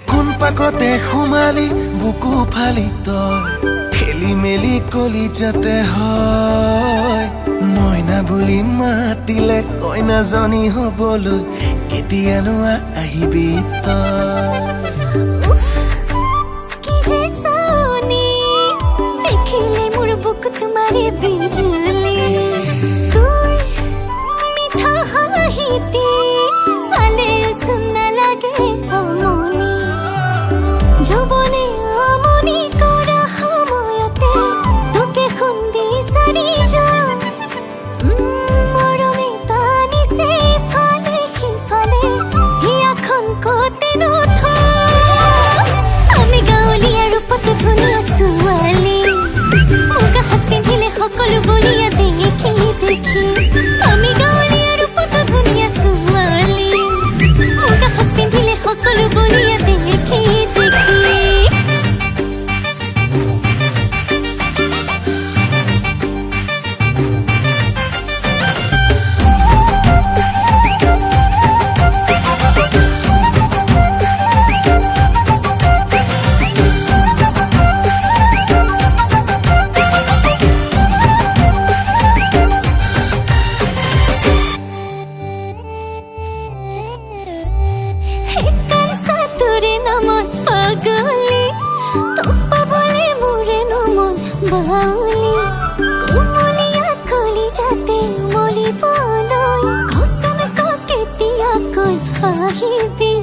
কোন পাকতে সোমালি বুকু ফালি তই খেলি মেলি কলি যাতে হয় মইনা বুলি মাতিলে কইনাজনী হবলৈ কেতিয়ানো আহিবি তই देखिले मोर बुक तुम्हारे बिजली दूर मीठा हाहिती साले सुनना लगे अमनी जबने अमनी करा हमयते তোকে খুন্দি সারি যা মরমে তানি সে ফালে খিফালে হিয়াখন কোতে নথা আমি গাঁৱলীয়া ৰূপত ধুনীয়া ছোৱালী সকলো বলিয়া দেখি দেখি আমি গাঁৱলীয়া ৰূপত ধুনীয়া ছোৱালী মোৰ কাষ পিন্ধিলে সকলো বলিয়া দেখি দেখি बाउली कुमुलिया कोली जाते मोली बोलोय घोषण को केतिया कोई आही भी